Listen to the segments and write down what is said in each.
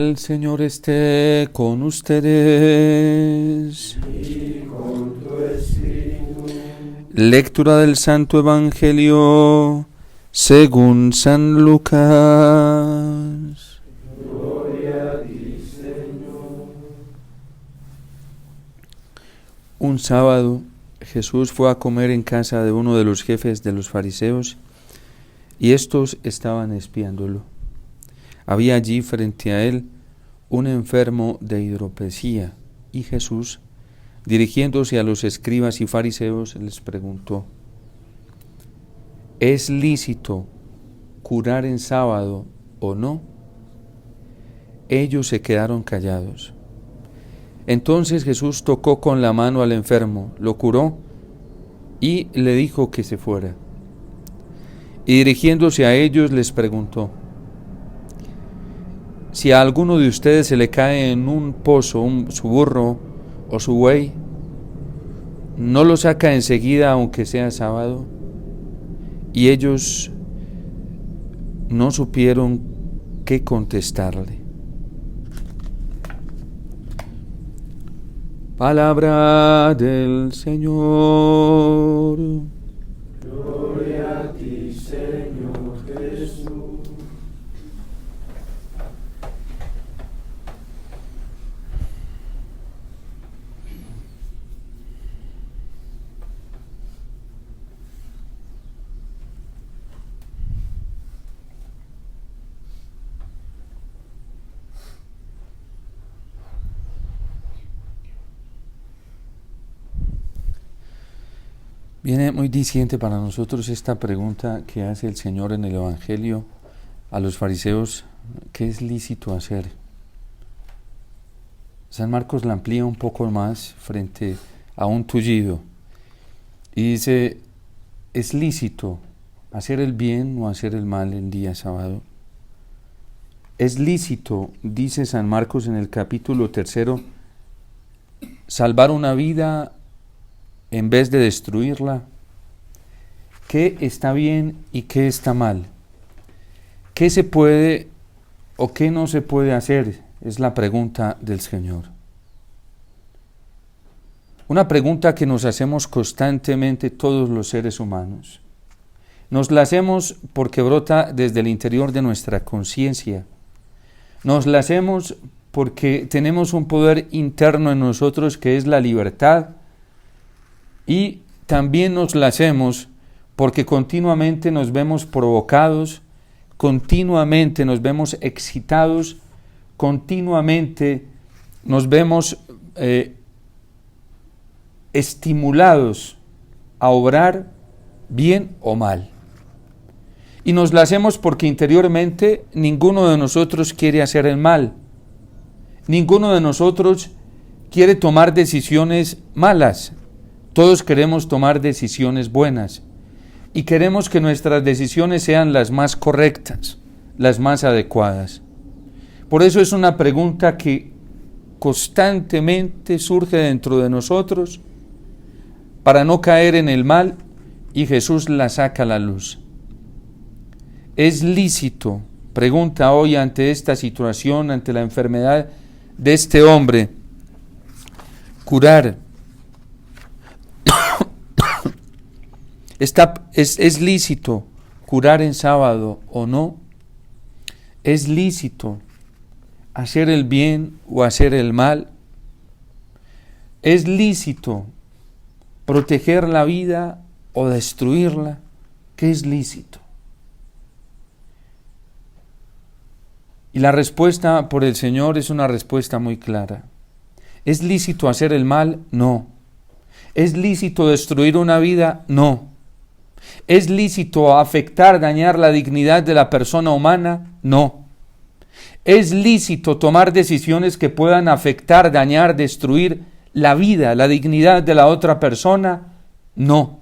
El Señor esté con ustedes. Y con tu espíritu. Lectura del Santo Evangelio según San Lucas. Gloria a ti, Señor. Un sábado Jesús fue a comer en casa de uno de los jefes de los fariseos y estos estaban espiándolo. Había allí frente a él un enfermo de hidropesía y Jesús, dirigiéndose a los escribas y fariseos, les preguntó: ¿es lícito curar en sábado o no? Ellos se quedaron callados. Entonces Jesús tocó con la mano al enfermo, lo curó y le dijo que se fuera. Y dirigiéndose a ellos les preguntó: si a alguno de ustedes se le cae en un pozo su burro o su buey, ¿no lo saca enseguida aunque sea sábado? Y ellos no supieron qué contestarle. Palabra del Señor. Gloria a ti, Señor Jesús. Viene muy diciente para nosotros esta pregunta que hace el Señor en el Evangelio a los fariseos: ¿qué es lícito hacer? San Marcos la amplía un poco más frente a un tullido y dice: ¿es lícito hacer el bien o hacer el mal en día sábado? Es lícito, dice San Marcos en el capítulo 3, salvar una vida en vez de destruirla. ¿Qué está bien y qué está mal? ¿Qué se puede o qué no se puede hacer? Es la pregunta del Señor. Una pregunta que nos hacemos constantemente todos los seres humanos. Nos la hacemos porque brota desde el interior de nuestra conciencia. Nos la hacemos porque tenemos un poder interno en nosotros que es la libertad. Y también nos la hacemos porque continuamente nos vemos provocados, continuamente nos vemos excitados, continuamente nos vemos estimulados a obrar bien o mal. Y nos la hacemos porque interiormente ninguno de nosotros quiere hacer el mal. Ninguno de nosotros quiere tomar decisiones malas. Todos queremos tomar decisiones buenas y queremos que nuestras decisiones sean las más correctas, las más adecuadas. Por eso es una pregunta que constantemente surge dentro de nosotros para no caer en el mal, y Jesús la saca a la luz. ¿Es lícito? Pregunta hoy ante esta situación, ante la enfermedad de este hombre, curar. ¿Es lícito curar en sábado o no? ¿Es lícito hacer el bien o hacer el mal? ¿Es lícito proteger la vida o destruirla? ¿Qué es lícito? Y la respuesta por el Señor es una respuesta muy clara. ¿Es lícito hacer el mal? No. ¿Es lícito destruir una vida? No. ¿Es lícito afectar, dañar la dignidad de la persona humana? No. ¿Es lícito tomar decisiones que puedan afectar, dañar, destruir la vida, la dignidad de la otra persona? No.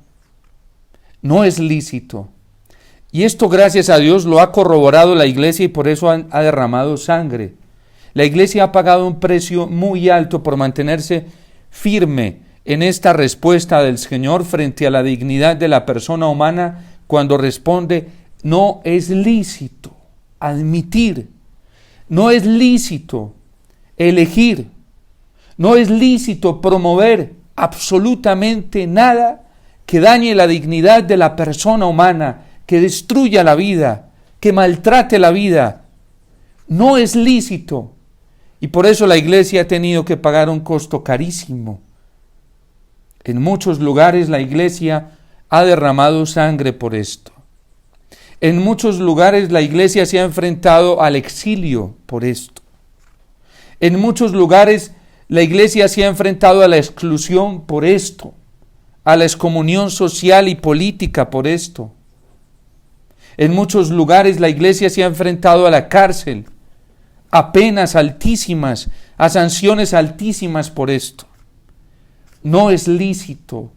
No es lícito. Y esto, gracias a Dios, lo ha corroborado la Iglesia y por eso ha derramado sangre. La Iglesia ha pagado un precio muy alto por mantenerse firme en esta respuesta del Señor frente a la dignidad de la persona humana cuando responde: no es lícito admitir, No es lícito elegir, no es lícito promover absolutamente nada que dañe la dignidad de la persona humana, que destruya la vida, que maltrate la vida. No es lícito. Y por eso la Iglesia ha tenido que pagar un costo carísimo. En muchos lugares la Iglesia ha derramado sangre por esto. En muchos lugares la Iglesia se ha enfrentado al exilio por esto. En muchos lugares la Iglesia se ha enfrentado a la exclusión por esto, a la excomunión social y política por esto. En muchos lugares la Iglesia se ha enfrentado a la cárcel, a penas altísimas, a sanciones altísimas por esto. No es lícito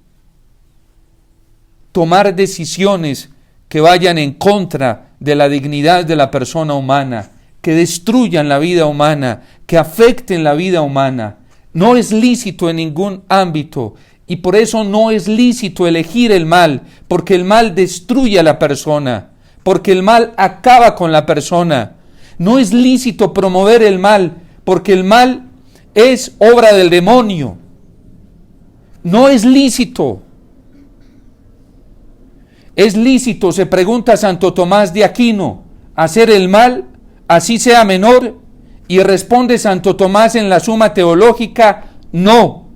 tomar decisiones que vayan en contra de la dignidad de la persona humana, que destruyan la vida humana, que afecten la vida humana. No es lícito en ningún ámbito, y por eso no es lícito elegir el mal, porque el mal destruye a la persona, porque el mal acaba con la persona. No es lícito promover el mal, porque el mal es obra del demonio. No es lícito. ¿Es lícito, se pregunta Santo Tomás de Aquino, hacer el mal, así sea menor? Y responde Santo Tomás en la Suma Teológica, no.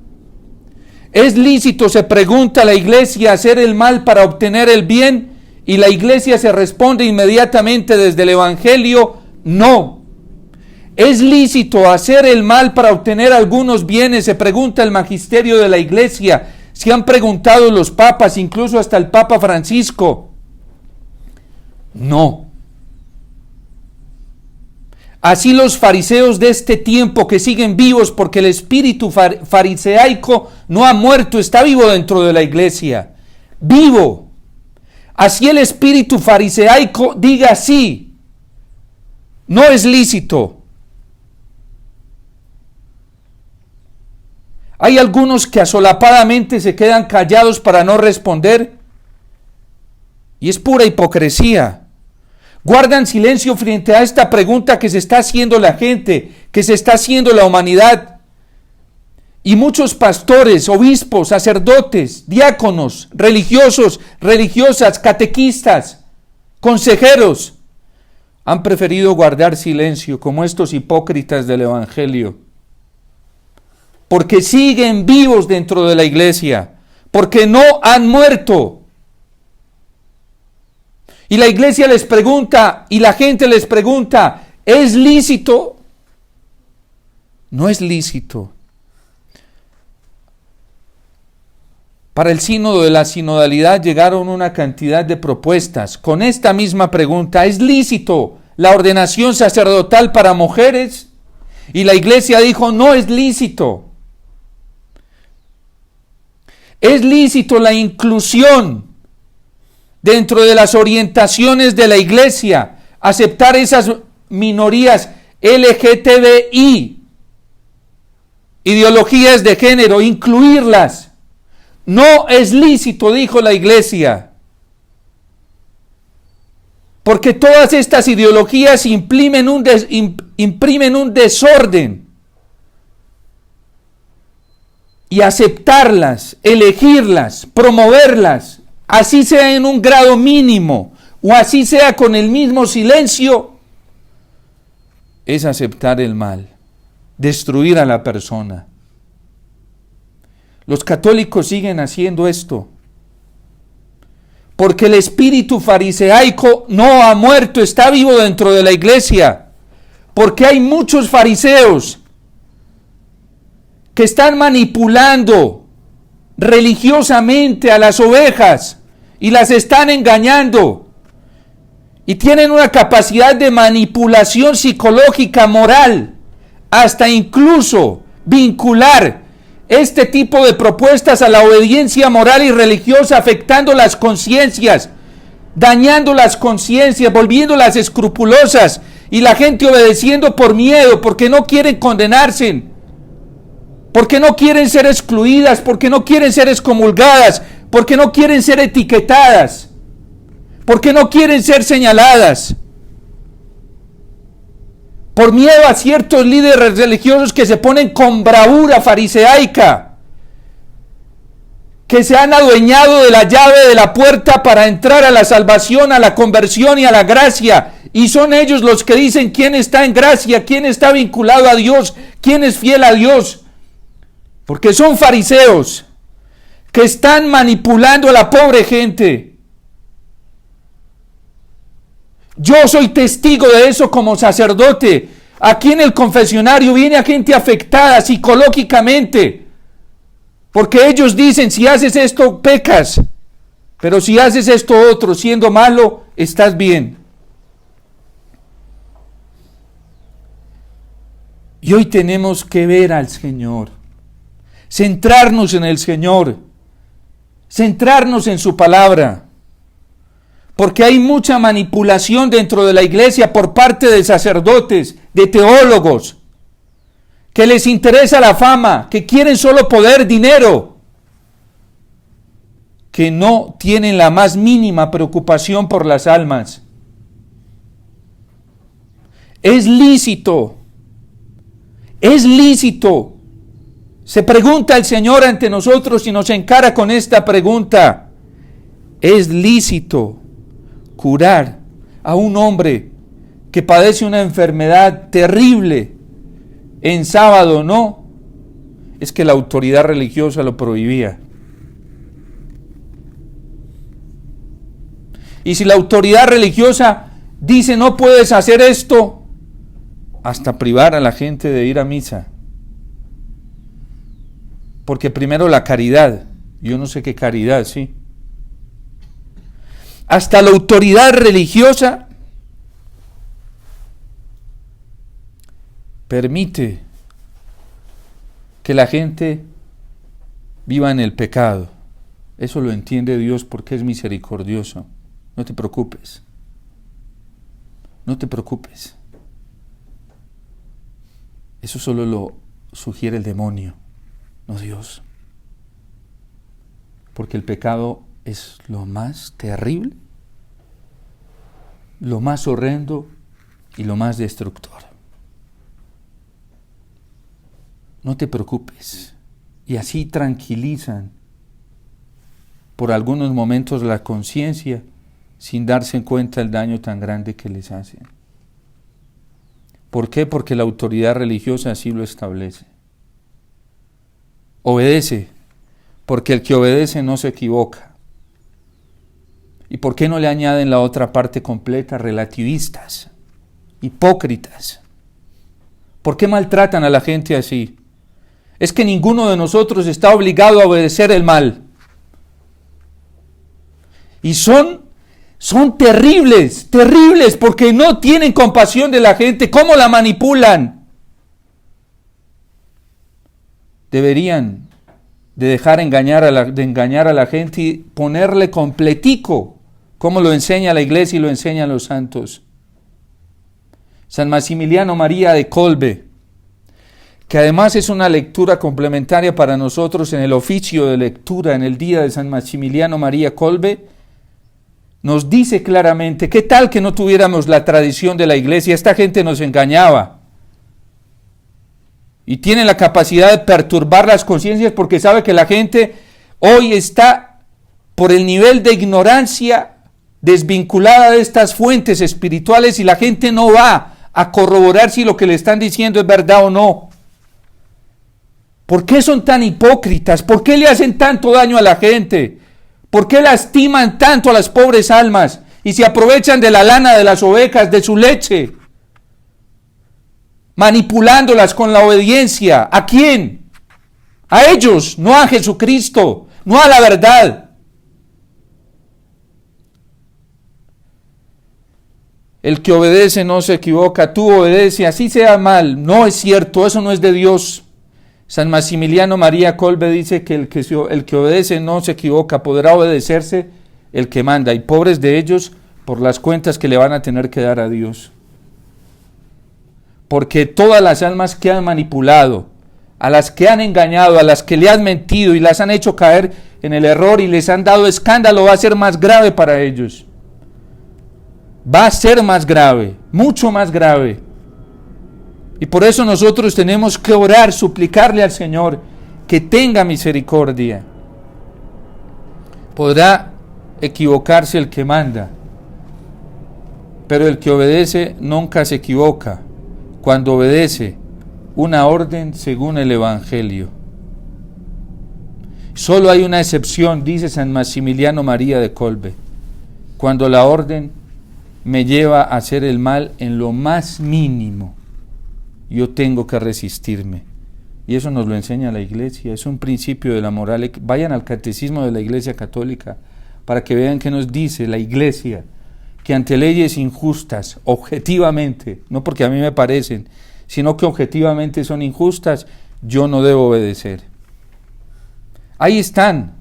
¿Es lícito, se pregunta la Iglesia, hacer el mal para obtener el bien? Y la Iglesia se responde inmediatamente desde el Evangelio, no. ¿Es lícito hacer el mal para obtener algunos bienes? Se pregunta el magisterio de la Iglesia. Se han preguntado los papas, incluso hasta el Papa Francisco. No. Así los fariseos de este tiempo que siguen vivos porque el espíritu fariseico no ha muerto, está vivo dentro de la Iglesia. Vivo. Así el espíritu fariseico diga sí. No es lícito. Hay algunos que asolapadamente se quedan callados para no responder. Y es pura hipocresía. Guardan silencio frente a esta pregunta que se está haciendo la gente, que se está haciendo la humanidad. Y muchos pastores, obispos, sacerdotes, diáconos, religiosos, religiosas, catequistas, consejeros, han preferido guardar silencio como estos hipócritas del Evangelio. Porque siguen vivos dentro de la Iglesia, porque no han muerto. Y la Iglesia les pregunta, y la gente les pregunta, ¿es lícito? No es lícito. Para el sínodo de la sinodalidad llegaron una cantidad de propuestas con esta misma pregunta, ¿es lícito la ordenación sacerdotal para mujeres? Y la Iglesia dijo, no es lícito. Es lícito la inclusión dentro de las orientaciones de la Iglesia, aceptar esas minorías LGTBI, ideologías de género, incluirlas. No es lícito, dijo la Iglesia, porque todas estas ideologías imprimen un desorden. Y aceptarlas, elegirlas, promoverlas, así sea en un grado mínimo o así sea con el mismo silencio, es aceptar el mal, destruir a la persona. Los católicos siguen haciendo esto, porque el espíritu fariseico no ha muerto, está vivo dentro de la Iglesia, porque hay muchos fariseos que están manipulando religiosamente a las ovejas y las están engañando y tienen una capacidad de manipulación psicológica, moral, hasta incluso vincular este tipo de propuestas a la obediencia moral y religiosa, afectando las conciencias, dañando las conciencias, volviéndolas escrupulosas y la gente obedeciendo por miedo, porque no quieren condenarse, porque no quieren ser excluidas, porque no quieren ser excomulgadas, porque no quieren ser etiquetadas, porque no quieren ser señaladas, por miedo a ciertos líderes religiosos que se ponen con bravura fariseaica, que se han adueñado de la llave de la puerta para entrar a la salvación, a la conversión y a la gracia. Y son ellos los que dicen quién está en gracia, quién está vinculado a Dios, quién es fiel a Dios. Porque son fariseos que están manipulando a la pobre gente. Yo soy testigo de eso como sacerdote. Aquí en el confesionario viene a gente afectada psicológicamente. Porque ellos dicen, si haces esto, pecas. Pero si haces esto otro, siendo malo, estás bien. Y hoy tenemos que ver al Señor. Centrarnos en el Señor. Centrarnos en su palabra. Porque hay mucha manipulación dentro de la iglesia por parte de sacerdotes, de teólogos, que les interesa la fama, que quieren solo poder, dinero, que no tienen la más mínima preocupación por las almas. Es lícito. Se pregunta el Señor ante nosotros y nos encara con esta pregunta. ¿Es lícito curar a un hombre que padece una enfermedad terrible en sábado? No, es que la autoridad religiosa lo prohibía. Y si la autoridad religiosa dice no puedes hacer esto, hasta privar a la gente de ir a misa. Porque primero la caridad, yo no sé qué caridad, sí. Hasta la autoridad religiosa permite que la gente viva en el pecado. Eso lo entiende Dios porque es misericordioso. No te preocupes. No te preocupes. Eso solo lo sugiere el demonio, no Dios. Porque el pecado es lo más terrible, lo más horrendo y lo más destructor. No te preocupes. Y así tranquilizan por algunos momentos la conciencia sin darse cuenta del daño tan grande que les hacen. ¿Por qué? Porque la autoridad religiosa así lo establece. Obedece, porque el que obedece no se equivoca. ¿Y por qué no le añaden la otra parte completa? Relativistas, hipócritas. ¿Por qué maltratan a la gente así? Es que ninguno de nosotros está obligado a obedecer el mal. Y son terribles, porque no tienen compasión de la gente. ¿Cómo la manipulan? Deberían de dejar de engañar a la gente y ponerle completico, como lo enseña la iglesia y lo enseñan los santos. San Maximiliano María de Kolbe, que además es una lectura complementaria para nosotros en el oficio de lectura en el día de San Maximiliano María Kolbe, nos dice claramente, ¿qué tal que no tuviéramos la tradición de la iglesia? Esta gente nos engañaba. Y tiene la capacidad de perturbar las conciencias porque sabe que la gente hoy está por el nivel de ignorancia desvinculada de estas fuentes espirituales y la gente no va a corroborar si lo que le están diciendo es verdad o no. ¿Por qué son tan hipócritas? ¿Por qué le hacen tanto daño a la gente? ¿Por qué lastiman tanto a las pobres almas y se aprovechan de la lana de las ovejas, de su leche, manipulándolas con la obediencia? ¿A quién? A ellos, no a Jesucristo, no a la verdad. El que obedece no se equivoca, tú obedece, así sea mal. No es cierto, eso no es de Dios. San Maximiliano María Kolbe dice que el que obedece no se equivoca, podrá obedecerse el que manda, y pobres de ellos por las cuentas que le van a tener que dar a Dios. Porque todas las almas que han manipulado, a las que han engañado, a las que le han mentido y las han hecho caer en el error y les han dado escándalo, va a ser más grave para ellos. Va a ser más grave, mucho más grave. Y por eso nosotros tenemos que orar, suplicarle al Señor que tenga misericordia. Podrá equivocarse el que manda, pero el que obedece nunca se equivoca cuando obedece una orden según el Evangelio. Solo hay una excepción, dice San Maximiliano María de Kolbe, cuando la orden me lleva a hacer el mal en lo más mínimo, yo tengo que resistirme. Y eso nos lo enseña la Iglesia, es un principio de la moral. Vayan al Catecismo de la Iglesia Católica para que vean qué nos dice la Iglesia, que ante leyes injustas, objetivamente, no porque a mí me parecen, sino que objetivamente son injustas, yo no debo obedecer. Ahí están,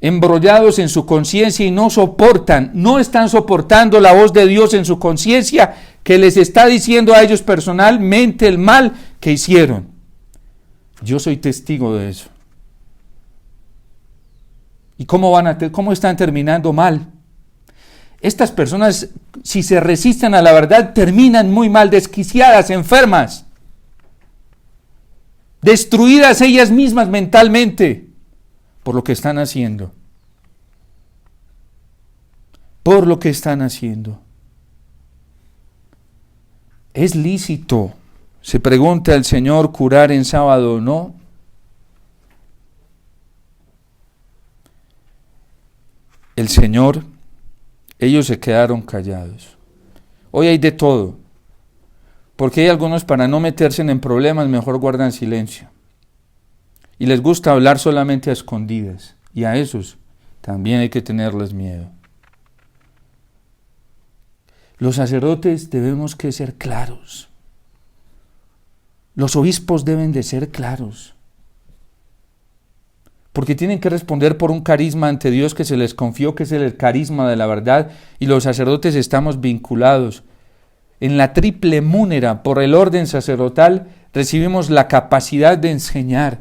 embrollados en su conciencia y no están soportando la voz de Dios en su conciencia, que les está diciendo a ellos personalmente el mal que hicieron. Yo soy testigo de eso. ¿Y cómo están terminando mal? Estas personas, si se resisten a la verdad, terminan muy mal, desquiciadas, enfermas, destruidas ellas mismas mentalmente por lo que están haciendo. Por lo que están haciendo. ¿Es lícito, se pregunta el Señor, curar en sábado o no? El Señor, ellos se quedaron callados. Hoy hay de todo, porque hay algunos, para no meterse en problemas, mejor guardan silencio. Y les gusta hablar solamente a escondidas, y a esos también hay que tenerles miedo. Los sacerdotes debemos que ser claros. Los obispos deben de ser claros. Porque tienen que responder por un carisma ante Dios que se les confió, que es el carisma de la verdad, y los sacerdotes estamos vinculados. En la triple múnera, por el orden sacerdotal, recibimos la capacidad de enseñar.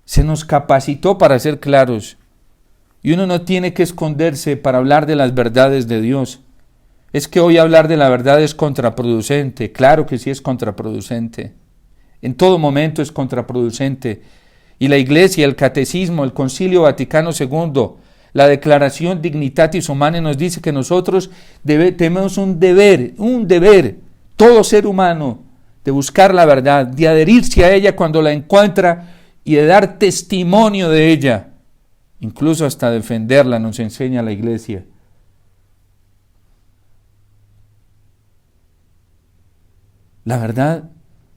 Se nos capacitó para ser claros. Y uno no tiene que esconderse para hablar de las verdades de Dios. Es que hoy hablar de la verdad es contraproducente. Claro que sí es contraproducente. En todo momento es contraproducente. Y la Iglesia, el Catecismo, el Concilio Vaticano II, la Declaración Dignitatis Humanae nos dice que nosotros tenemos un deber, todo ser humano, de buscar la verdad, de adherirse a ella cuando la encuentra y de dar testimonio de ella. Incluso hasta defenderla nos enseña la Iglesia. La verdad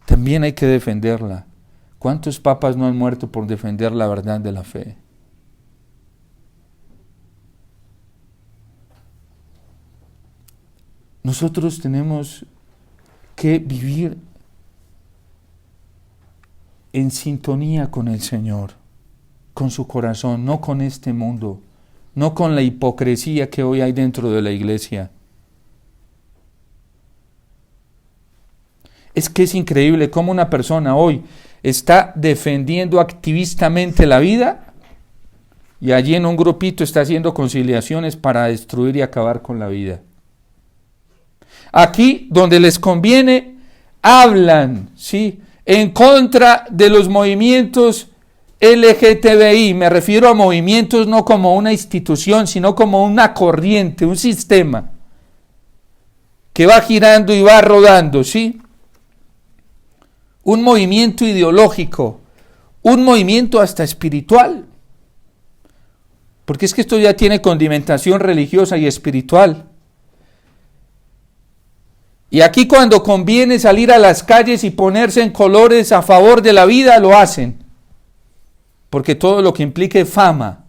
también hay que defenderla. ¿Cuántos papas no han muerto por defender la verdad de la fe? Nosotros tenemos que vivir en sintonía con el Señor, con su corazón, no con este mundo, no con la hipocresía que hoy hay dentro de la Iglesia. Es que es increíble cómo una persona hoy está defendiendo activistamente la vida y allí en un grupito está haciendo conciliaciones para destruir y acabar con la vida. Aquí, donde les conviene, hablan, ¿sí?, en contra de los movimientos LGTBI. Me refiero a movimientos no como una institución, sino como una corriente, un sistema que va girando y va rodando, ¿sí? Un movimiento ideológico, un movimiento hasta espiritual, porque es que esto ya tiene condimentación religiosa y espiritual. Y aquí cuando conviene salir a las calles y ponerse en colores a favor de la vida, lo hacen, porque todo lo que implique fama,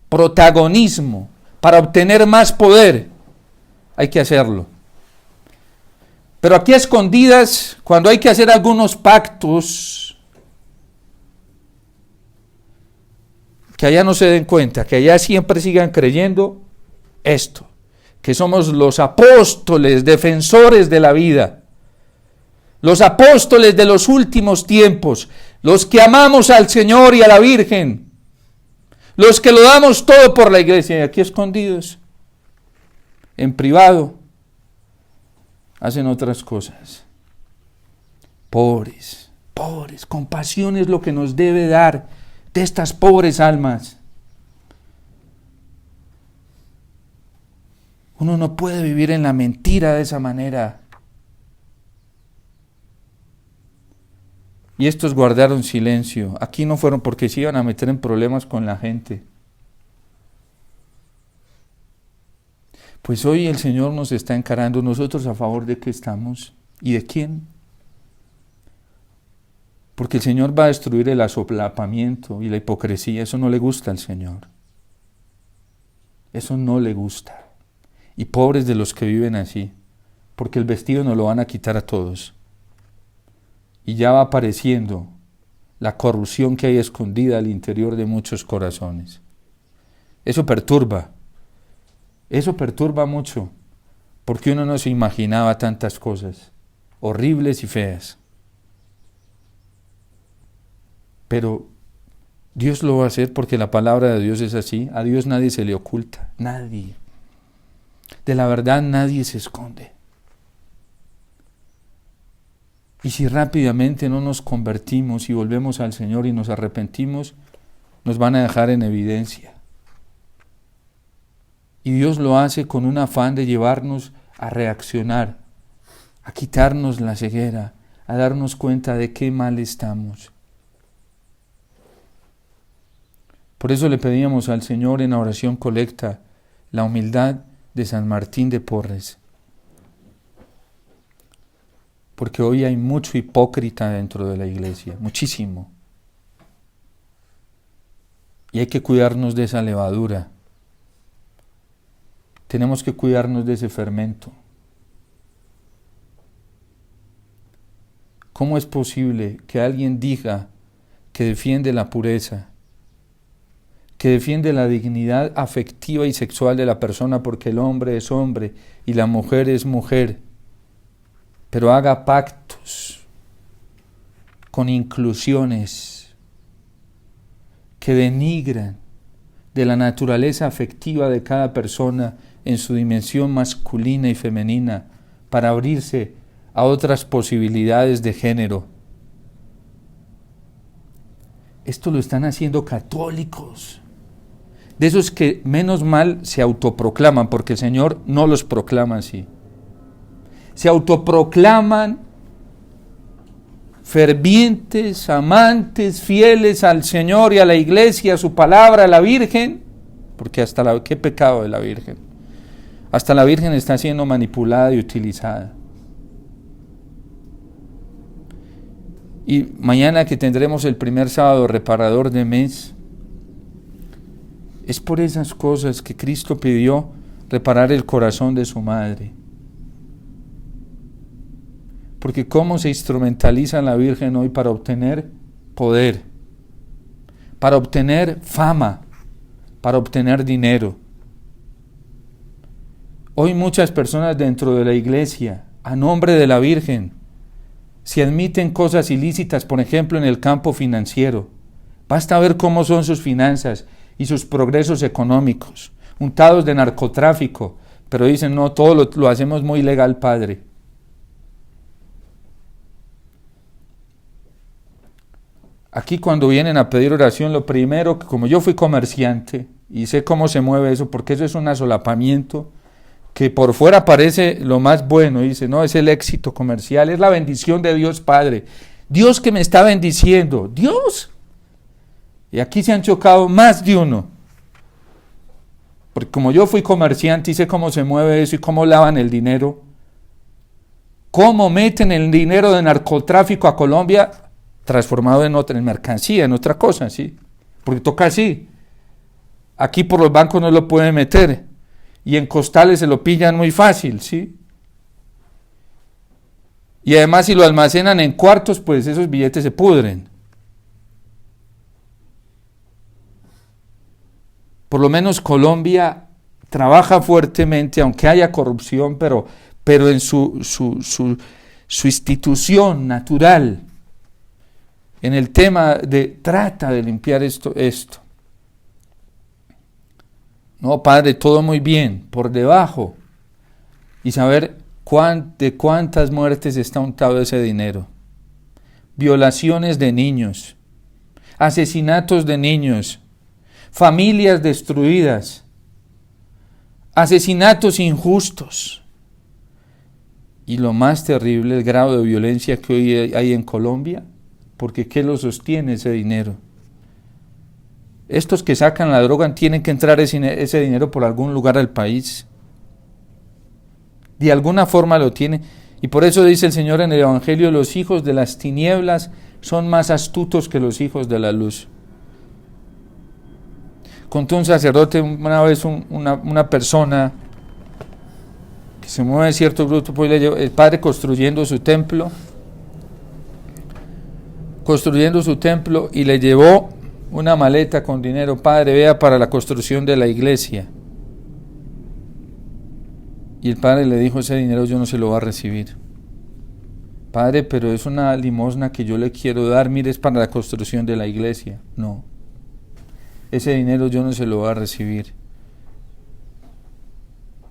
protagonismo, para obtener más poder, hay que hacerlo. Pero aquí a escondidas, cuando hay que hacer algunos pactos, que allá no se den cuenta, que allá siempre sigan creyendo esto, que somos los apóstoles, defensores de la vida, los apóstoles de los últimos tiempos, los que amamos al Señor y a la Virgen, los que lo damos todo por la Iglesia, y aquí escondidos, en privado, hacen otras cosas. Pobres, pobres, compasión es lo que nos debe dar de estas pobres almas. Uno no puede vivir en la mentira de esa manera. Y estos guardaron silencio. Aquí no fueron porque se iban a meter en problemas con la gente. Pues hoy el Señor nos está encarando. ¿Nosotros a favor de qué estamos? ¿Y de quién? Porque el Señor va a destruir el asopapamiento y la hipocresía. Eso no le gusta al Señor. Eso no le gusta. Y pobres de los que viven así. Porque el vestido nos lo van a quitar a todos. Y ya va apareciendo la corrupción que hay escondida al interior de muchos corazones. Eso perturba mucho, porque uno no se imaginaba tantas cosas horribles y feas. Pero Dios lo va a hacer porque la palabra de Dios es así. A Dios nadie se le oculta, nadie. De la verdad nadie se esconde. Y si rápidamente no nos convertimos y volvemos al Señor y nos arrepentimos, nos van a dejar en evidencia. Y Dios lo hace con un afán de llevarnos a reaccionar, a quitarnos la ceguera, a darnos cuenta de qué mal estamos. Por eso le pedíamos al Señor en la oración colecta la humildad de San Martín de Porres. Porque hoy hay mucho hipócrita dentro de la iglesia, muchísimo. Y hay que cuidarnos de esa levadura. Tenemos que cuidarnos de ese fermento. ¿Cómo es posible que alguien diga que defiende la pureza, que defiende la dignidad afectiva y sexual de la persona porque el hombre es hombre y la mujer es mujer, pero haga pactos con inclusiones que denigran de la naturaleza afectiva de cada persona en su dimensión masculina y femenina para abrirse a otras posibilidades de género? Esto lo están haciendo católicos, de esos que menos mal se autoproclaman, porque el Señor no los proclama así. Se autoproclaman fervientes, amantes, fieles al Señor y a la Iglesia, a su palabra, a la Virgen, porque qué pecado de la Virgen. Hasta la Virgen está siendo manipulada y utilizada. Y mañana que tendremos el primer sábado reparador de mes, es por esas cosas que Cristo pidió reparar el corazón de su madre. Porque cómo se instrumentaliza la Virgen hoy para obtener poder, para obtener fama, para obtener dinero. Hoy muchas personas dentro de la iglesia, a nombre de la Virgen, se admiten cosas ilícitas, por ejemplo en el campo financiero. Basta ver cómo son sus finanzas y sus progresos económicos, untados de narcotráfico, pero dicen, no, todo lo hacemos muy legal, Padre. Aquí cuando vienen a pedir oración, lo primero, como yo fui comerciante y sé cómo se mueve eso, porque eso es un asolapamiento que por fuera parece lo más bueno, y dice, no, es el éxito comercial, es la bendición de Dios Padre. Dios que me está bendiciendo, Dios. Y aquí se han chocado más de uno. Porque como yo fui comerciante y sé cómo se mueve eso y cómo lavan el dinero, cómo meten el dinero de narcotráfico a Colombia transformado en mercancía, en otra cosa, ¿sí? Porque toca así. Aquí por los bancos no lo pueden meter y en costales se lo pillan muy fácil, ¿sí? Y además si lo almacenan en cuartos, pues esos billetes se pudren. Por lo menos Colombia trabaja fuertemente, aunque haya corrupción, pero en su institución natural, en el tema trata de limpiar esto. No, Padre, todo muy bien, por debajo, y saber ¿De cuántas muertes está untado ese dinero? Violaciones de niños, asesinatos de niños, familias destruidas, asesinatos injustos. Y lo más terrible, el grado de violencia que hoy hay en Colombia, porque ¿qué lo sostiene ese dinero? Estos que sacan la droga tienen que entrar ese dinero por algún lugar del país. De alguna forma lo tiene. Y por eso dice el Señor en el Evangelio, los hijos de las tinieblas son más astutos que los hijos de la luz. Contó un sacerdote una vez una persona que se mueve en cierto grupo, pues el padre construyendo su templo y le llevó una maleta con dinero. Padre, vea para la construcción de la iglesia. Y el padre le dijo, ese dinero yo no se lo voy a recibir. Padre, pero es una limosna que yo le quiero dar, mire, es para la construcción de la iglesia. No, ese dinero yo no se lo voy a recibir.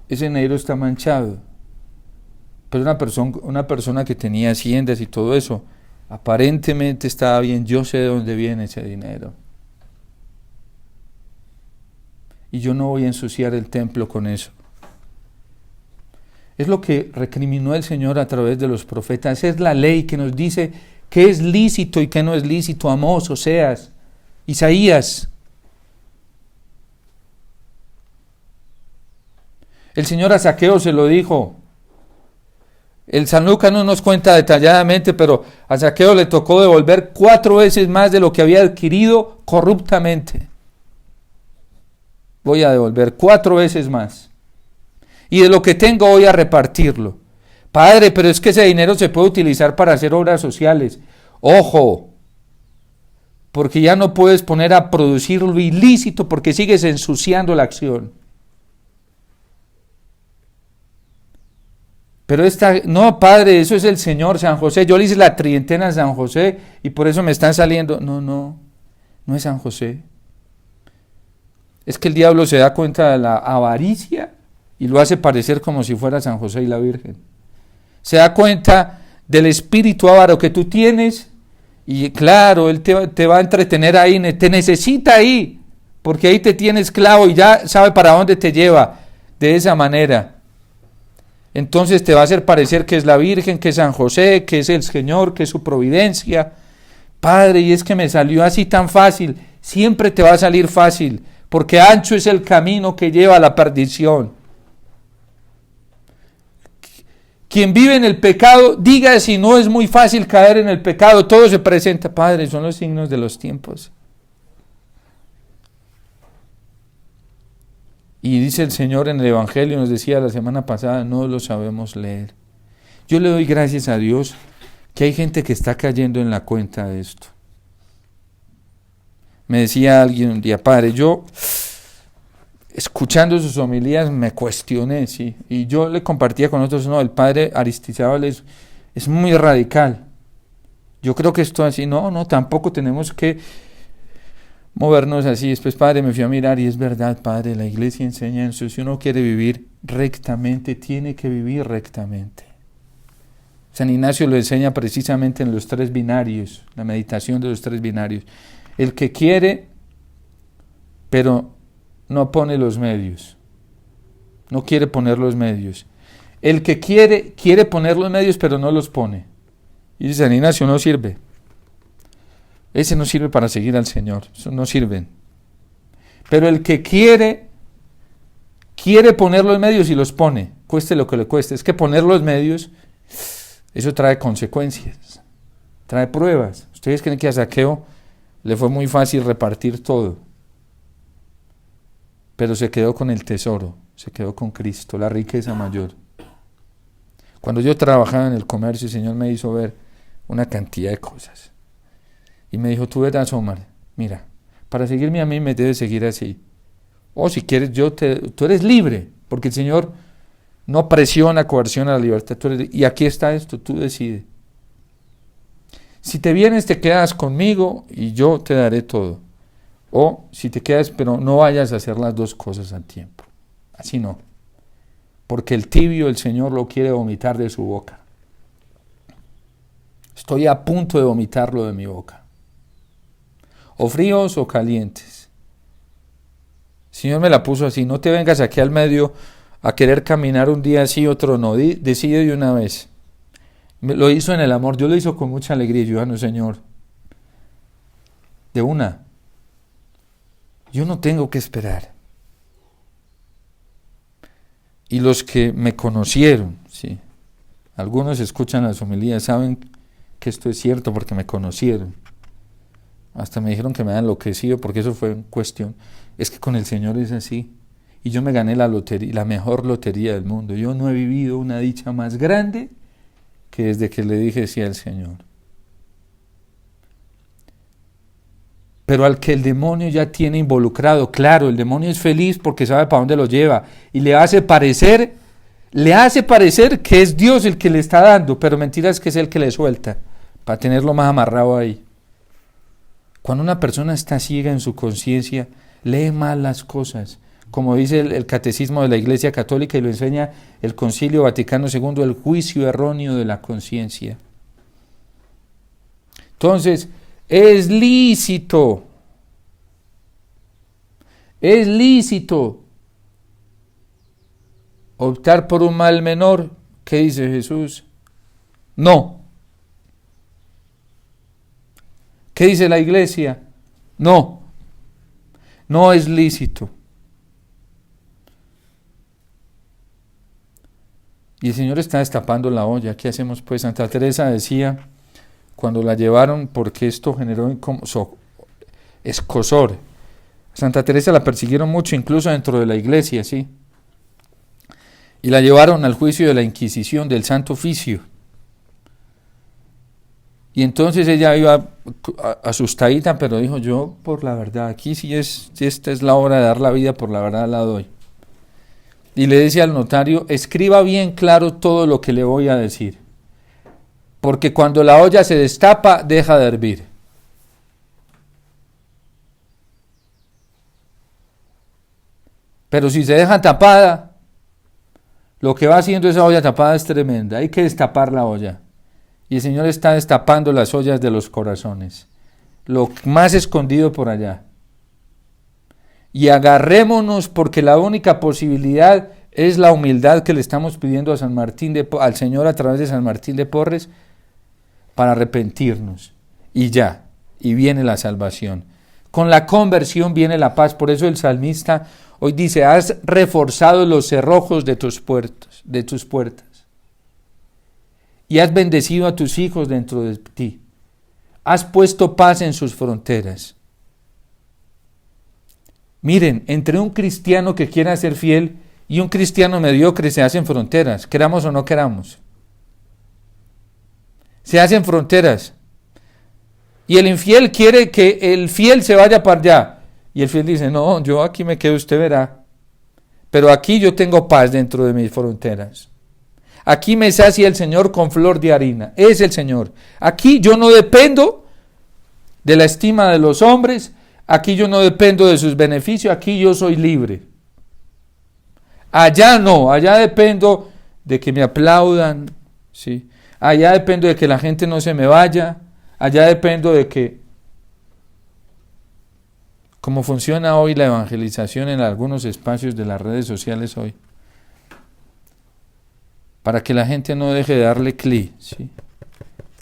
Ese dinero está manchado. Pero una persona que tenía haciendas y todo eso, aparentemente estaba bien, yo sé de dónde viene ese dinero. Y yo no voy a ensuciar el templo con eso. Es lo que recriminó el Señor a través de los profetas. Esa es la ley que nos dice qué es lícito y qué no es lícito. Amós, Oseas, Isaías. El Señor a Zaqueo se lo dijo. El San Lucas no nos cuenta detalladamente, pero a Zaqueo le tocó devolver 4 veces más de lo que había adquirido corruptamente. Voy a devolver 4 veces más. Y de lo que tengo voy a repartirlo. Padre, pero es que ese dinero se puede utilizar para hacer obras sociales. Ojo, porque ya no puedes poner a producir lo ilícito porque sigues ensuciando la acción. Pero no, Padre, eso es el Señor, San José. Yo le hice la tridentena a San José y por eso me están saliendo. No es San José. Es que el diablo se da cuenta de la avaricia y lo hace parecer como si fuera San José y la Virgen. Se da cuenta del espíritu avaro que tú tienes y claro, él te va a entretener ahí, te necesita ahí, porque ahí te tiene esclavo y ya sabe para dónde te lleva de esa manera. Entonces te va a hacer parecer que es la Virgen, que es San José, que es el Señor, que es su providencia. Padre, y es que me salió así tan fácil. Siempre te va a salir fácil, porque ancho es el camino que lleva a la perdición. Quien vive en el pecado, diga si no es muy fácil caer en el pecado. Todo se presenta. Padre, son los signos de los tiempos. Y dice el Señor en el Evangelio, nos decía la semana pasada, no lo sabemos leer. Yo le doy gracias a Dios que hay gente que está cayendo en la cuenta de esto. Me decía alguien un día, Padre, yo escuchando sus homilías me cuestioné, sí, y yo le compartía con otros, no, el Padre Aristizábal es muy radical. Yo creo que esto así, no, tampoco tenemos que movernos así. Después, Padre, me fui a mirar y es verdad, Padre, la iglesia enseña eso. Si uno quiere vivir rectamente, tiene que vivir rectamente. San Ignacio lo enseña precisamente en los 3 binarios, la meditación de los 3 binarios. El que quiere, pero no pone los medios. No quiere poner los medios. El que quiere poner los medios, pero no los pone. Y dice San Ignacio, no sirve. Ese no sirve para seguir al Señor. Eso no sirven. Pero el que quiere poner los medios y los pone, cueste lo que le cueste. Es que poner los medios, eso trae consecuencias, trae pruebas. ¿Ustedes creen que a Zaqueo le fue muy fácil repartir todo? Pero se quedó con el tesoro, se quedó con Cristo, la riqueza mayor. Cuando yo trabajaba en el comercio, el Señor me hizo ver una cantidad de cosas. Y me dijo, tú verás, Omar, mira, para seguirme a mí me debes seguir así. O si quieres, tú eres libre, porque el Señor no presiona, coerciona la libertad. Y aquí está esto, tú decides. Si te vienes, te quedas conmigo y yo te daré todo. O si te quedas, pero no vayas a hacer las 2 cosas al tiempo. Así no. porque el tibio el Señor lo quiere vomitar de su boca. Estoy a punto de vomitarlo de mi boca. O fríos o calientes. El Señor me la puso así, no te vengas aquí al medio a querer caminar un día así, otro no, decide de una vez. Lo hizo en el amor, yo lo hizo con mucha alegría, yo, no, Señor, de una, yo no tengo que esperar. Y los que me conocieron, sí, algunos escuchan las homilías, saben que esto es cierto porque me conocieron. Hasta me dijeron que me habían enloquecido porque eso fue en cuestión. Es que con el Señor es así. Y yo me gané la lotería, la mejor lotería del mundo. Yo no he vivido una dicha más grande que desde que le dije sí al Señor. Pero al que el demonio ya tiene involucrado, claro, el demonio es feliz porque sabe para dónde lo lleva y le hace parecer que es Dios el que le está dando, pero mentira es que es el que le suelta para tenerlo más amarrado ahí. Cuando una persona está ciega en su conciencia, lee mal las cosas, como dice el Catecismo de la Iglesia Católica y lo enseña el Concilio Vaticano II, el juicio erróneo de la conciencia. Entonces, es lícito optar por un mal menor. ¿Qué dice Jesús? No. ¿Qué dice la Iglesia? No. No es lícito. Y el Señor está destapando la olla. ¿Qué hacemos pues? Santa Teresa decía, cuando la llevaron, porque esto generó escozor. Santa Teresa la persiguieron mucho, incluso dentro de la iglesia, ¿sí? Y la llevaron al juicio de la Inquisición, del Santo Oficio. Y entonces ella iba asustadita, pero dijo, yo por la verdad, aquí si esta es la hora de dar la vida, por la verdad la doy. Y le dice al notario, escriba bien claro todo lo que le voy a decir, porque cuando la olla se destapa, deja de hervir. Pero si se deja tapada, lo que va haciendo esa olla tapada es tremenda, hay que destapar la olla. Y el Señor está destapando las ollas de los corazones, lo más escondido por allá. Y agarrémonos, porque la única posibilidad es la humildad que le estamos pidiendo a al Señor a través de San Martín de Porres, para arrepentirnos. Y ya, y viene la salvación. Con la conversión viene la paz. Por eso el salmista hoy dice, has reforzado los cerrojos de tus puertas, y has bendecido a tus hijos dentro de ti. Has puesto paz en sus fronteras. Miren, entre un cristiano que quiera ser fiel y un cristiano mediocre se hacen fronteras, queramos o no queramos. Se hacen fronteras. Y el infiel quiere que el fiel se vaya para allá. Y el fiel dice, no, yo aquí me quedo, usted verá. Pero aquí yo tengo paz dentro de mis fronteras. Aquí me sacia el Señor con flor de harina. Es el Señor. Aquí yo no dependo de la estima de los hombres. Aquí yo no dependo de sus beneficios, aquí yo soy libre. Allá no, allá dependo de que me aplaudan, ¿sí? Allá dependo de que la gente no se me vaya, allá dependo de que... ¿Cómo funciona hoy la evangelización en algunos espacios de las redes sociales hoy? Para que la gente no deje de darle clic, ¿sí?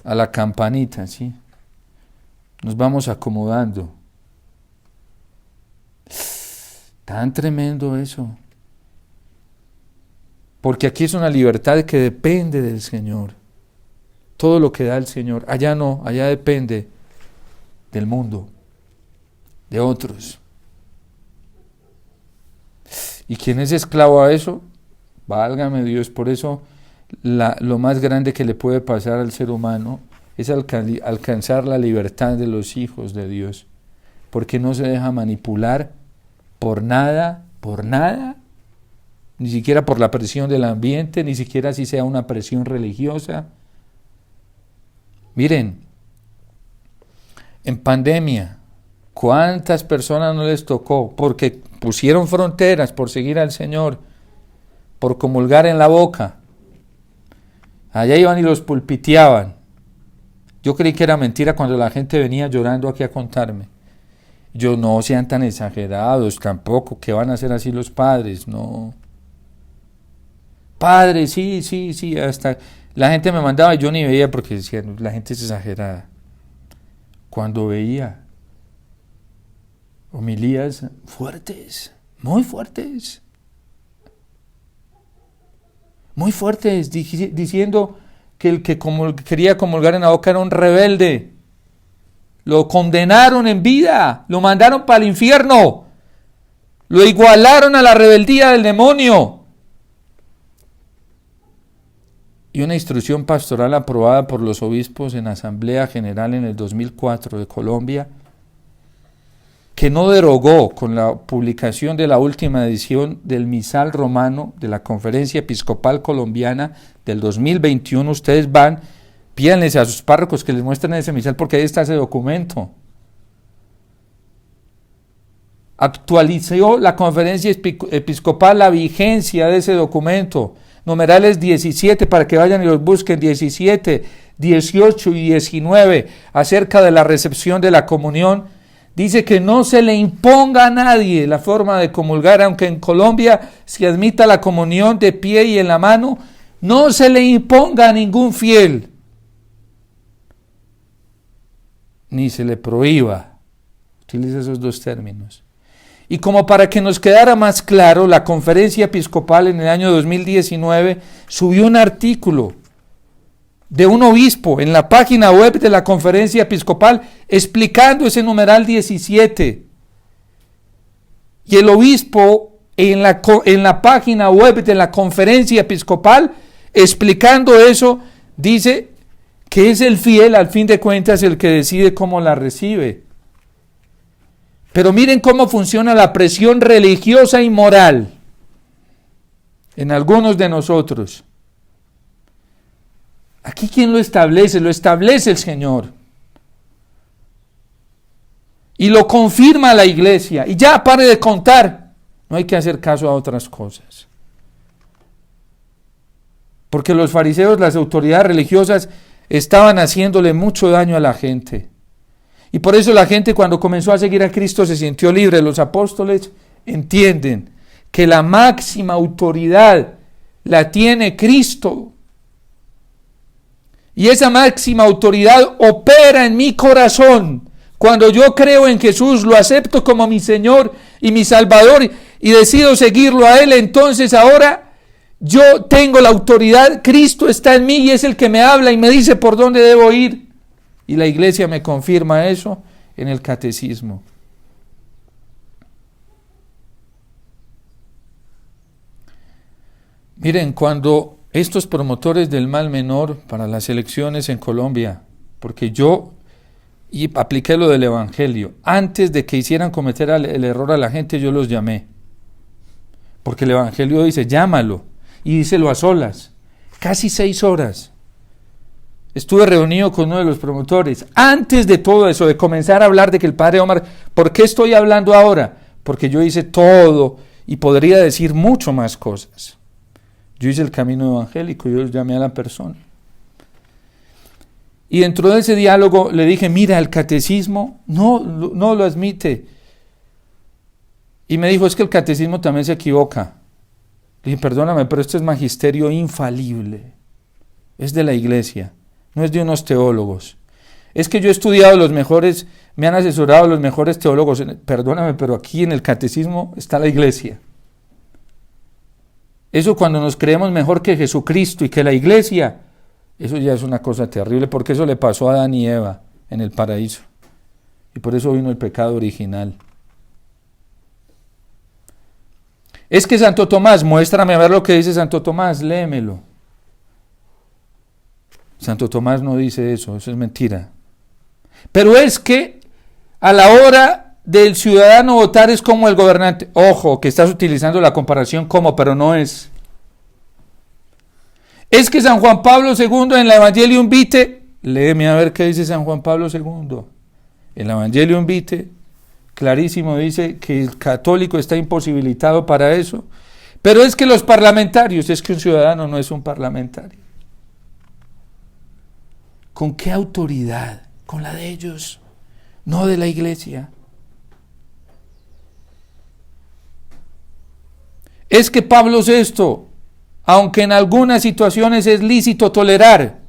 A la campanita, ¿sí? Nos vamos acomodando. Tan tremendo eso. Porque aquí es una libertad que depende del Señor. Todo lo que da el Señor. Allá no, allá depende del mundo, de otros. ¿Y quién es esclavo a eso? Válgame Dios. Por eso lo más grande que le puede pasar al ser humano es alcanzar la libertad de los hijos de Dios. Porque no se deja manipular por nada, ni siquiera por la presión del ambiente, ni siquiera si sea una presión religiosa. Miren, en pandemia, ¿cuántas personas no les tocó? Porque pusieron fronteras por seguir al Señor. por comulgar en la boca. Allá iban y los pulpiteaban. Yo creí que era mentira cuando la gente venía llorando aquí a contarme. Yo, no sean tan exagerados tampoco, que van a hacer así los padres, no. Padre, sí, hasta la gente me mandaba, yo ni veía porque decían, la gente es exagerada. Cuando veía homilías fuertes, muy fuertes, diciendo que el que quería comulgar en la boca era un rebelde. Lo condenaron en vida, lo mandaron para el infierno, lo igualaron a la rebeldía del demonio. Y una instrucción pastoral aprobada por los obispos en Asamblea General en el 2004 de Colombia, que no derogó con la publicación de la última edición del Misal Romano de la Conferencia Episcopal Colombiana del 2021. Ustedes van, pídanles a sus párrocos que les muestren ese misal porque ahí está ese documento. Actualizó la Conferencia Episcopal la vigencia de ese documento. Numerales 17 para que vayan y los busquen, 17, 18 y 19 acerca de la recepción de la comunión. Dice que no se le imponga a nadie la forma de comulgar, aunque en Colombia se admita la comunión de pie y en la mano, no se le imponga a ningún fiel, ni se le prohíba. Utiliza esos dos términos. Y como para que nos quedara más claro, la Conferencia Episcopal en el año 2019 subió un artículo de un obispo en la página web de la Conferencia Episcopal explicando ese numeral 17. Y el obispo en la página web de la Conferencia Episcopal explicando eso dice que es el fiel al fin de cuentas el que decide cómo la recibe. Pero miren cómo funciona la presión religiosa y moral en algunos de nosotros. Aquí, ¿quién lo establece? Lo establece el Señor. Y lo confirma la iglesia. Y ya pare de contar. No hay que hacer caso a otras cosas. Porque los fariseos, las autoridades religiosas, estaban haciéndole mucho daño a la gente. Y por eso la gente, cuando comenzó a seguir a Cristo, se sintió libre. Los apóstoles entienden que la máxima autoridad la tiene Cristo. Y esa máxima autoridad opera en mi corazón. Cuando yo creo en Jesús, lo acepto como mi Señor y mi Salvador y decido seguirlo a Él, entonces ahora yo tengo la autoridad, Cristo está en mí y es el que me habla y me dice por dónde debo ir. Y la iglesia me confirma eso en el catecismo. Miren, cuando estos promotores del mal menor para las elecciones en Colombia, porque yo apliqué lo del evangelio, antes de que hicieran cometer el error a la gente, yo los llamé. Porque el evangelio dice, llámalo, y díselo a solas, casi 6 horas. Estuve reunido con uno de los promotores, antes de todo eso, de comenzar a hablar de que el padre Omar, ¿por qué estoy hablando ahora? Porque yo hice todo y podría decir mucho más cosas. Yo hice el camino evangélico, yo llamé a la persona. Y dentro de ese diálogo le dije, mira, el catecismo no lo admite. Y me dijo, es que el catecismo también se equivoca. Le dije, perdóname, pero esto es magisterio infalible. Es de la iglesia, no es de unos teólogos. Es que yo he estudiado los mejores, me han asesorado los mejores teólogos. Perdóname, pero aquí en el catecismo está la iglesia. Eso cuando nos creemos mejor que Jesucristo y que la iglesia, eso ya es una cosa terrible, porque eso le pasó a Adán y Eva en el paraíso. Y por eso vino el pecado original. Es que Santo Tomás, muéstrame a ver lo que dice Santo Tomás, léemelo. Santo Tomás no dice eso es mentira. Pero es que a la hora del ciudadano votar es como el gobernante. Ojo, que estás utilizando la comparación como, pero no es. Es que San Juan Pablo II en la Evangelium Vitae, léeme a ver qué dice San Juan Pablo II. En la Evangelium Vitae, clarísimo dice que el católico está imposibilitado para eso. Pero es que los parlamentarios, es que un ciudadano no es un parlamentario. ¿Con qué autoridad? Con la de ellos, no de la iglesia. Es que Pablo VI, aunque en algunas situaciones es lícito tolerar,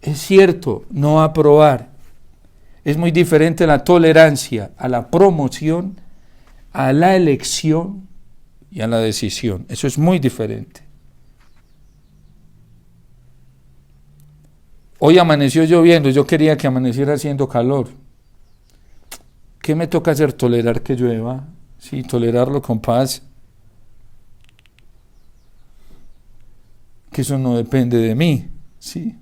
es cierto, no aprobar. Es muy diferente la tolerancia a la promoción, a la elección y a la decisión. Eso es muy diferente. Hoy amaneció lloviendo, yo quería que amaneciera haciendo calor. ¿Qué me toca hacer? Tolerar que llueva. Sí, tolerarlo con paz. Que eso no depende de mí, ¿sí?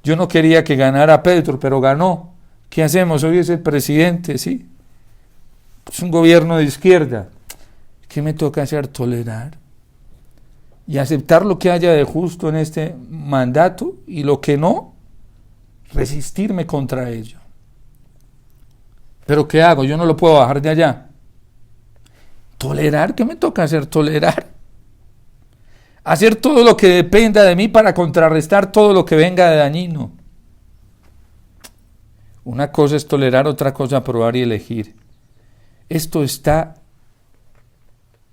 Yo no quería que ganara Petro, pero ganó. ¿Qué hacemos? Hoy es el presidente, ¿sí? Es un gobierno de izquierda. ¿Qué me toca hacer? Tolerar. Y aceptar lo que haya de justo en este mandato y lo que no, resistirme contra ello. ¿Pero qué hago? Yo no lo puedo bajar de allá. ¿Tolerar? ¿Qué me toca hacer? Tolerar. Hacer todo lo que dependa de mí para contrarrestar todo lo que venga de dañino. Una cosa es tolerar, otra cosa aprobar y elegir. Esto está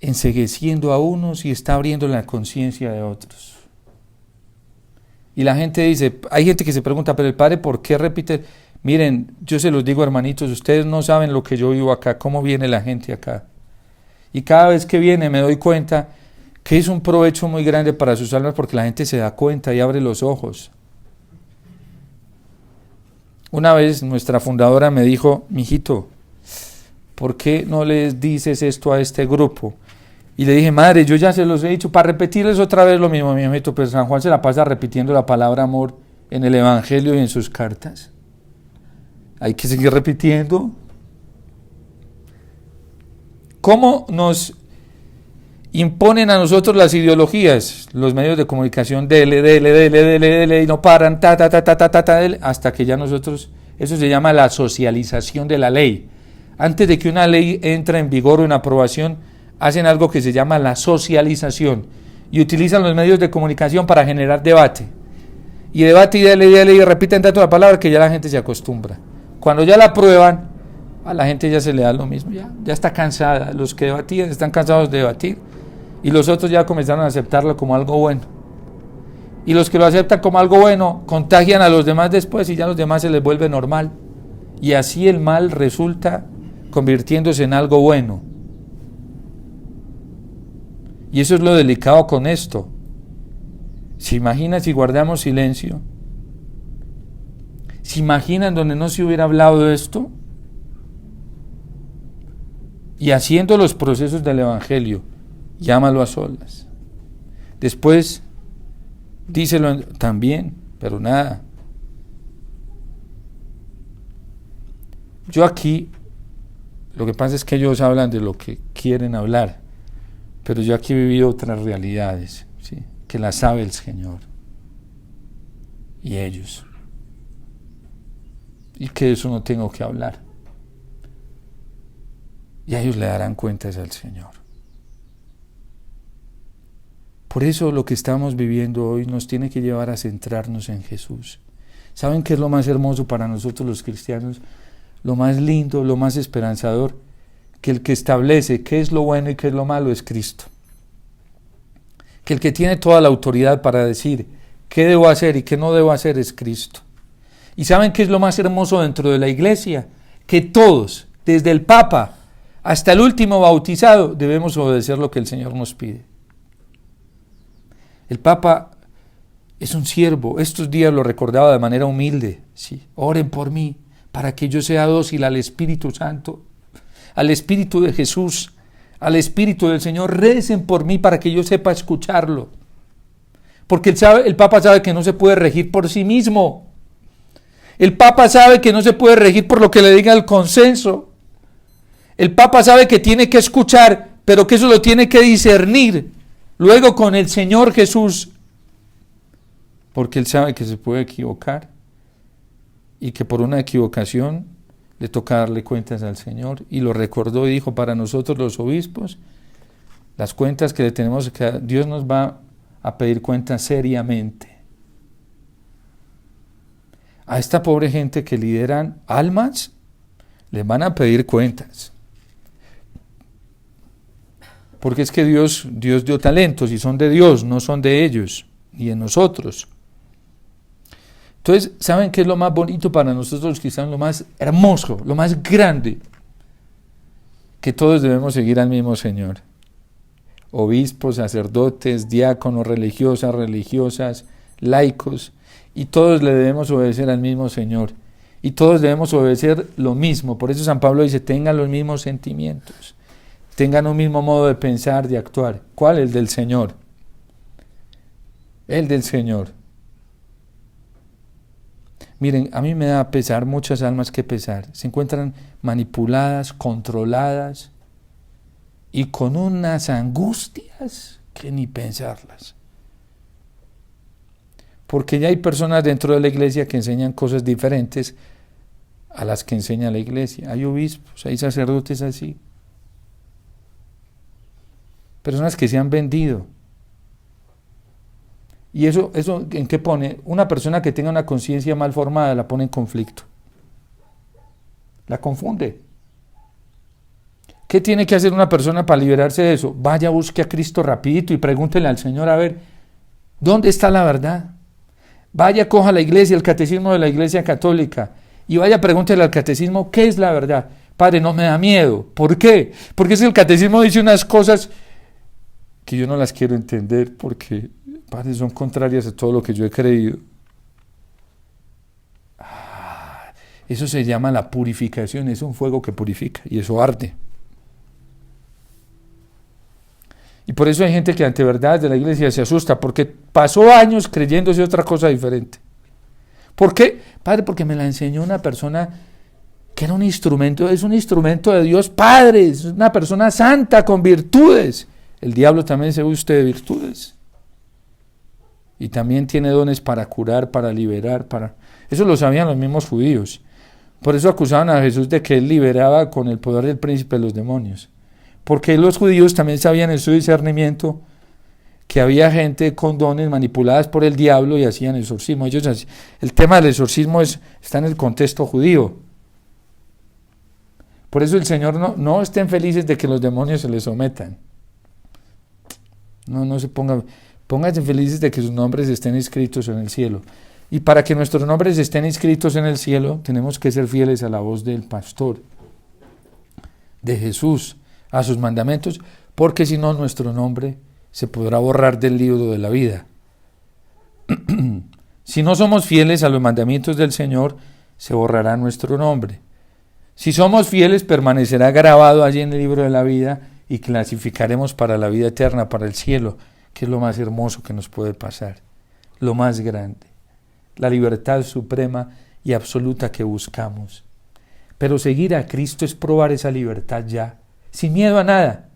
encegueciendo a unos y está abriendo la conciencia de otros. Y la gente dice, hay gente que se pregunta, pero el Padre, ¿por qué repite? Miren, yo se los digo, hermanitos, ustedes no saben lo que yo vivo acá, cómo viene la gente acá. Y cada vez que viene me doy cuenta que es un provecho muy grande para sus almas porque la gente se da cuenta y abre los ojos. Una vez nuestra fundadora me dijo, mijito, ¿por qué no les dices esto a este grupo? Y le dije, madre, yo ya se los he dicho, para repetirles otra vez lo mismo, mi mijito, pues San Juan se la pasa repitiendo la palabra amor en el Evangelio y en sus cartas. Hay que seguir repitiendo. ¿Cómo nos imponen a nosotros las ideologías? Los medios de comunicación, dele, y no paran, hasta que ya nosotros, eso se llama la socialización de la ley. Antes de que una ley entre en vigor o en aprobación, hacen algo que se llama la socialización y utilizan los medios de comunicación para generar debate. Y debate y dele, y repiten tanto la palabra que ya la gente se acostumbra. Cuando ya la aprueban, a la gente ya se le da lo mismo, ya está cansada. Los que debatían están cansados de debatir y los otros ya comenzaron a aceptarlo como algo bueno. Y los que lo aceptan como algo bueno contagian a los demás después y ya a los demás se les vuelve normal. Y así el mal resulta convirtiéndose en algo bueno. Y eso es lo delicado con esto. ¿Se imaginan si guardamos silencio? ¿Se imaginan donde no se hubiera hablado de esto? Y haciendo los procesos del Evangelio, llámalo a solas. Después, díselo también, pero nada. Yo aquí, lo que pasa es que ellos hablan de lo que quieren hablar, pero yo aquí he vivido otras realidades, ¿sí? Que las sabe el Señor y ellos. Y que de eso no tengo que hablar. Y a ellos le darán cuentas al Señor. Por eso lo que estamos viviendo hoy nos tiene que llevar a centrarnos en Jesús. ¿Saben qué es lo más hermoso para nosotros los cristianos? Lo más lindo, lo más esperanzador, que el que establece qué es lo bueno y qué es lo malo es Cristo. Que el que tiene toda la autoridad para decir qué debo hacer y qué no debo hacer es Cristo. ¿Y saben qué es lo más hermoso dentro de la iglesia? Que todos, desde el Papa hasta el último bautizado, debemos obedecer lo que el Señor nos pide. El Papa es un siervo. Estos días lo recordaba de manera humilde. Sí, oren por mí para que yo sea dócil al Espíritu Santo, al Espíritu de Jesús, al Espíritu del Señor. Recen por mí para que yo sepa escucharlo. Porque el Papa sabe que no se puede regir por sí mismo. El Papa sabe que no se puede regir por lo que le diga el consenso. El Papa sabe que tiene que escuchar, pero que eso lo tiene que discernir luego con el Señor Jesús. Porque él sabe que se puede equivocar y que por una equivocación le toca darle cuentas al Señor. Y lo recordó y dijo, para nosotros los obispos Las cuentas que le tenemos que dar, Dios nos va a pedir cuentas seriamente. A esta pobre gente que lideran almas, les van a pedir cuentas. Porque es que Dios dio talentos y son de Dios, no son de ellos, ni de nosotros. Entonces, ¿saben qué es lo más bonito para nosotros los cristianos? Lo más hermoso, lo más grande. Que todos debemos seguir al mismo Señor. Obispos, sacerdotes, diáconos, religiosas, laicos, y todos le debemos obedecer al mismo Señor. Y todos debemos obedecer lo mismo. Por eso San Pablo dice, tengan los mismos sentimientos. Tengan un mismo modo de pensar, de actuar. ¿Cuál? El del Señor. El del Señor. Miren, a mí me da pesar, muchas almas que pesar. Se encuentran manipuladas, controladas y con unas angustias que ni pensarlas. Porque ya hay personas dentro de la iglesia que enseñan cosas diferentes a las que enseña la iglesia. Hay obispos, hay sacerdotes así. Personas que se han vendido. ¿Y eso en qué pone? Una persona que tenga una conciencia mal formada la pone en conflicto. La confunde. ¿Qué tiene que hacer una persona para liberarse de eso? Vaya, busque a Cristo rapidito y pregúntele al Señor a ver, ¿dónde está la verdad? Vaya, coja la iglesia, el catecismo de la iglesia católica y vaya, pregúntele al catecismo, ¿qué es la verdad? Padre, no me da miedo. ¿Por qué? Porque es que el catecismo dice unas cosas que yo no las quiero entender porque, padre, son contrarias a todo lo que yo he creído. Eso se llama la purificación, es un fuego que purifica y eso arde. Y por eso hay gente que ante verdades de la iglesia se asusta porque pasó años creyéndose otra cosa diferente. ¿Por qué? Padre, porque me la enseñó una persona que era un instrumento, es un instrumento de Dios Padre, es una persona santa con virtudes. El diablo también se viste de virtudes. Y también tiene dones para curar, para liberar, Eso lo sabían los mismos judíos. Por eso acusaban a Jesús de que él liberaba con el poder del príncipe de los demonios. Porque los judíos también sabían en su discernimiento que había gente con dones manipuladas por el diablo y hacían exorcismo. El tema del exorcismo está en el contexto judío. Por eso el Señor no estén felices de que los demonios se les sometan. No se pónganse felices de que sus nombres estén inscritos en el cielo. Y para que nuestros nombres estén inscritos en el cielo, tenemos que ser fieles a la voz del pastor, de Jesús, a sus mandamientos, porque si no, nuestro nombre se podrá borrar del libro de la vida. Si no somos fieles a los mandamientos del Señor, se borrará nuestro nombre. Si somos fieles, permanecerá grabado allí en el libro de la vida y clasificaremos para la vida eterna, para el cielo, que es lo más hermoso que nos puede pasar, lo más grande, la libertad suprema y absoluta que buscamos. Pero seguir a Cristo es probar esa libertad ya, sin miedo a nada.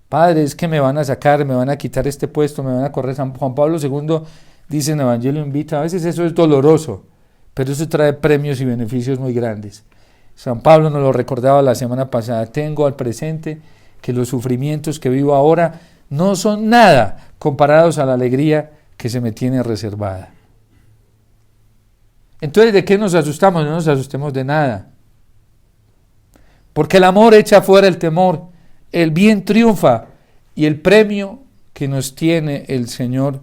Padre, es que me van a sacar, me van a quitar este puesto, me van a correr. San Juan Pablo II dice en Evangelio Invita, a veces eso es doloroso, pero eso trae premios y beneficios muy grandes. San Pablo nos lo recordaba la semana pasada, tengo al presente que los sufrimientos que vivo ahora no son nada comparados a la alegría que se me tiene reservada. Entonces, ¿de qué nos asustamos? No nos asustemos de nada. Porque el amor echa fuera el temor, el bien triunfa y el premio que nos tiene el Señor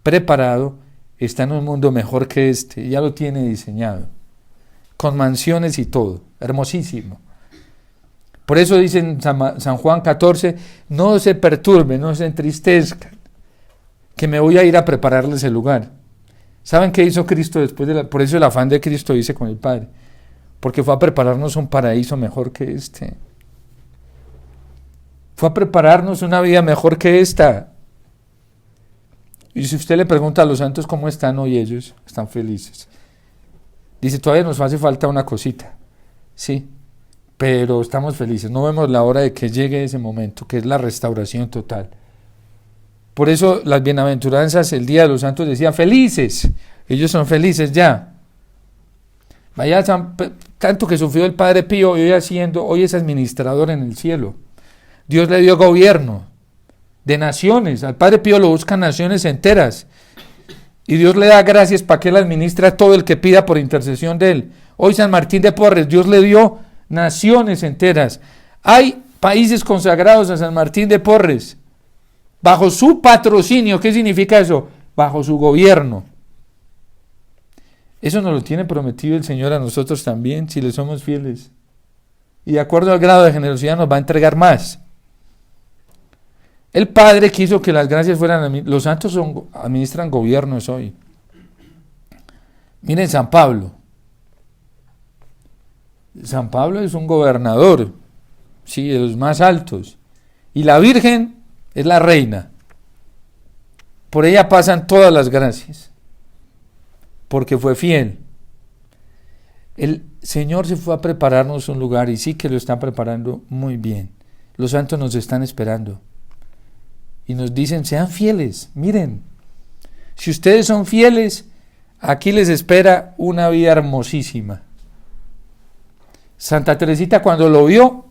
preparado está en un mundo mejor que este, ya lo tiene diseñado, con mansiones y todo, hermosísimo. Por eso dice en San Juan 14, no se perturben, no se entristezcan, que me voy a ir a prepararles el lugar. ¿Saben qué hizo Cristo después por eso el afán de Cristo dice con el Padre? Porque fue a prepararnos un paraíso mejor que este. Fue a prepararnos una vida mejor que esta. Y si usted le pregunta a los santos cómo están hoy, ellos están felices. Dice, todavía nos hace falta una cosita. Sí, pero estamos felices. No vemos la hora de que llegue ese momento, que es la restauración total. Por eso las bienaventuranzas, el Día de los Santos decía, felices. Ellos son felices ya. Vaya tanto que sufrió el Padre Pío, hoy es administrador en el cielo. Dios le dio gobierno, de naciones. Al Padre Pío lo buscan naciones enteras. Y Dios le da gracias para que él administre a todo el que pida por intercesión de él. Hoy San Martín de Porres, Dios le dio naciones enteras. Hay países consagrados a San Martín de Porres, bajo su patrocinio. ¿Qué significa eso? Bajo su gobierno. Eso nos lo tiene prometido el Señor a nosotros también, si le somos fieles. Y de acuerdo al grado de generosidad nos va a entregar más. El Padre quiso que las gracias fueran... Los santos administran gobiernos hoy. Miren San Pablo. San Pablo es un gobernador, sí, de los más altos. Y la Virgen es la reina. Por ella pasan todas las gracias, porque fue fiel. El Señor se fue a prepararnos un lugar y sí que lo está preparando muy bien. Los santos nos están esperando. Y nos dicen, sean fieles, miren, si ustedes son fieles, aquí les espera una vida hermosísima. Santa Teresita cuando lo vio,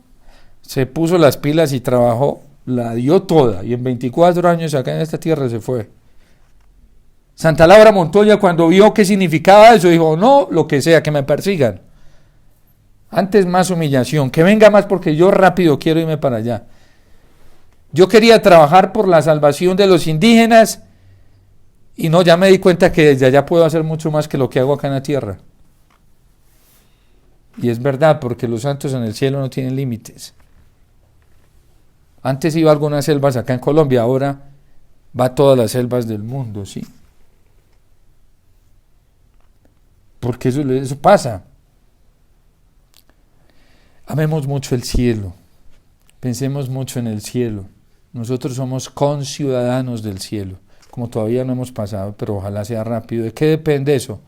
se puso las pilas y trabajó, la dio toda, y en 24 años acá en esta tierra se fue. Santa Laura Montoya cuando vio qué significaba eso, dijo, no, lo que sea, que me persigan. Antes más humillación, que venga más porque yo rápido quiero irme para allá. Yo quería trabajar por la salvación de los indígenas y no, ya me di cuenta que desde allá puedo hacer mucho más que lo que hago acá en la tierra. Y es verdad, porque los santos en el cielo no tienen límites. Antes iba a algunas selvas acá en Colombia, ahora va a todas las selvas del mundo, ¿sí? Porque eso pasa. Amemos mucho el cielo, pensemos mucho en el cielo. Nosotros somos conciudadanos del cielo, como todavía no hemos pasado, pero ojalá sea rápido. ¿De qué depende eso?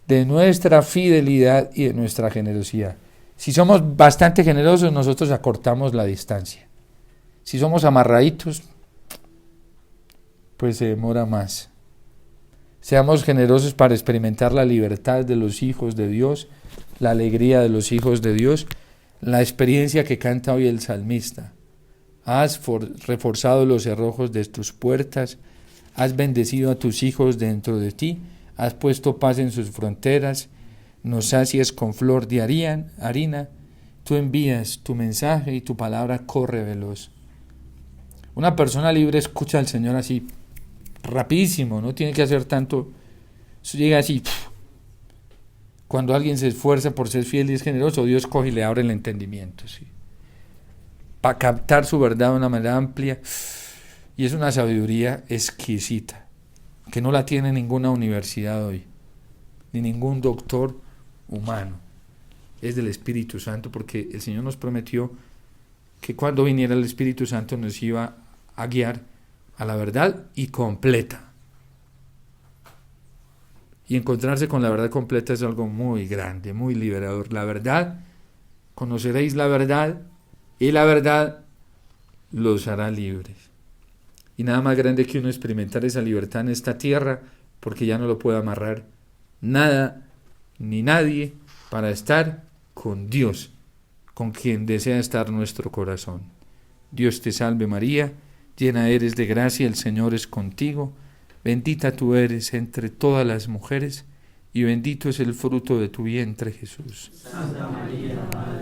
De nuestra fidelidad y de nuestra generosidad. Si somos bastante generosos, nosotros acortamos la distancia. Si somos amarraditos, pues se demora más. Seamos generosos para experimentar la libertad de los hijos de Dios, la alegría de los hijos de Dios, la experiencia que canta hoy el salmista. Has reforzado los cerrojos de tus puertas, has bendecido a tus hijos dentro de ti, has puesto paz en sus fronteras, nos sacias con flor de harina, tú envías tu mensaje y tu palabra corre veloz. Una persona libre escucha al Señor así, rapidísimo, no tiene que hacer tanto, eso llega así. Cuando alguien se esfuerza por ser fiel y es generoso, Dios coge y le abre el entendimiento, ¿sí? Para captar su verdad de una manera amplia, y es una sabiduría exquisita, que no la tiene ninguna universidad hoy, ni ningún doctor humano, es del Espíritu Santo, porque el Señor nos prometió que cuando viniera el Espíritu Santo nos iba a guiar a la verdad y completa. Y encontrarse con la verdad completa es algo muy grande, muy liberador. La verdad, conoceréis la verdad, y la verdad los hará libres. Y nada más grande que uno experimentar esa libertad en esta tierra, porque ya no lo puede amarrar nada ni nadie para estar con Dios, con quien desea estar nuestro corazón. Dios te salve María, llena eres de gracia, el Señor es contigo, bendita tú eres entre todas las mujeres, y bendito es el fruto de tu vientre, Jesús. Santa María, Madre